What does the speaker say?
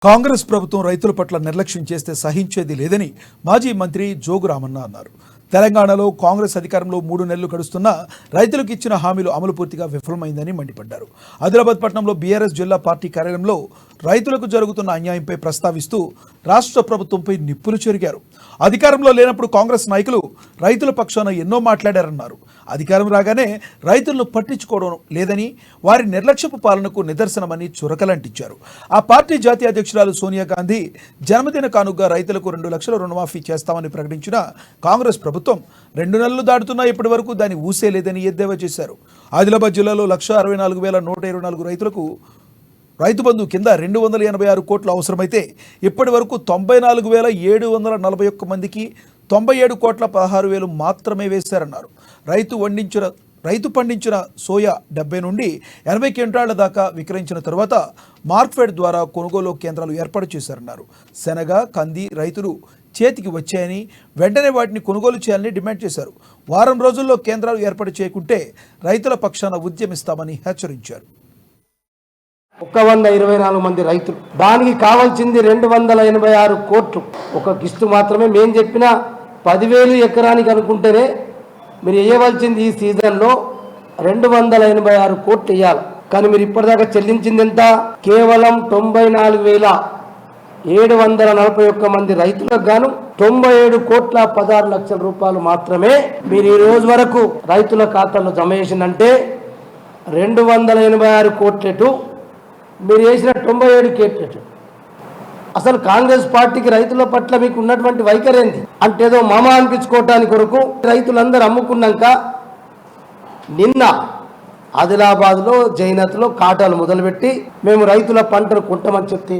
కాంగ్రెస్ ప్రభుత్వం రైతుల పట్ల నిర్లక్ష్యం చేస్తే సహించేది లేదని మాజీ మంత్రి జోగు రామన్న అన్నారు. తెలంగాణలో కాంగ్రెస్ అధికారంలో 3 నెలలు గడుస్తున్నా రైతులకు ఇచ్చిన హామీలు అమలు పూర్తిగా విఫలమైందని మండిపడ్డారు. ఆదిలాబాద్ పట్టణంలో బీఆర్ఎస్ జిల్లా పార్టీ కార్యాలయంలో రైతులకు జరుగుతున్న అన్యాయంపై ప్రస్తావిస్తూ రాష్ట్ర ప్రభుత్వంపై నిప్పులు చెరిగారు. అధికారంలో లేనప్పుడు కాంగ్రెస్ నాయకులు రైతుల పక్షాన ఎన్నో మాట్లాడారన్నారు. అధికారం రాగానే రైతులను పట్టించుకోవడం లేదని, వారి నిర్లక్ష్యపు పాలనకు నిదర్శనమని చురకలంటించారు. ఆ పార్టీ జాతీయ అధ్యక్షురాలు సోనియా గాంధీ జన్మదిన కానుకగా రైతులకు 2 లక్షల రుణమాఫీ చేస్తామని ప్రకటించిన కాంగ్రెస్ ప్రభుత్వం 2 నెలలు దాటుతున్నా ఇప్పటి వరకు దాన్ని ఊసేలేదని ఎద్దేవా చేశారు. ఆదిలాబాద్ జిల్లాలో 164,124 రైతులకు రైతు బంధు కింద 286 కోట్లు అవసరమైతే ఇప్పటి వరకు 94,741 మందికి 97,16,00,000 మాత్రమే వేశారన్నారు. రైతు పండించిన సోయా 70 నుండి 80 క్వింటాళ్ల దాకా విక్రయించిన తర్వాత మార్క్ఫెడ్ ద్వారా కొనుగోలు కేంద్రాలు ఏర్పాటు చేశారన్నారు. శనగ, కంది రైతులు చేతికి వచ్చాయని వెంటనే వాటిని కొనుగోలు చేయాలని డిమాండ్ చేశారు. వారం రోజుల్లో కేంద్రాలు ఏర్పాటు చేయకుంటే రైతుల పక్షాన ఉద్యమిస్తామని హెచ్చరించారు. 124 మంది రైతులు, దానికి కావాల్సింది 286 కోట్లు. ఒక కిస్తు మాత్రమే మేము చెప్పిన 10,000 ఎకరానికి అనుకుంటేనే మీరు వేయవలసింది ఈ సీజన్లో 286 కోట్లు వేయాలి. కానీ మీరు ఇప్పటిదాకా చెల్లించింది ఎంత? కేవలం 94,741 మంది రైతులకు గాను 97,16,00,000 రూపాయలు మాత్రమే మీరు ఈ రోజు వరకు రైతుల ఖాతాలో జమ చేసిందంటే 286 కోట్లెటు, మీరు వేసిన 97 కోట్లెటు. అసలు కాంగ్రెస్ పార్టీకి రైతుల పట్ల మీకు ఉన్నటువంటి వైఖరి ఏంది అంటే ఏదో మామ అనిపించుకోవటానికి కొరకు రైతులందరూ అమ్ముకున్నాక నిన్న ఆదిలాబాద్లో జైనత్లో కాటాలు మొదలుపెట్టి మేము రైతుల పంటను కొంటామని చెప్తే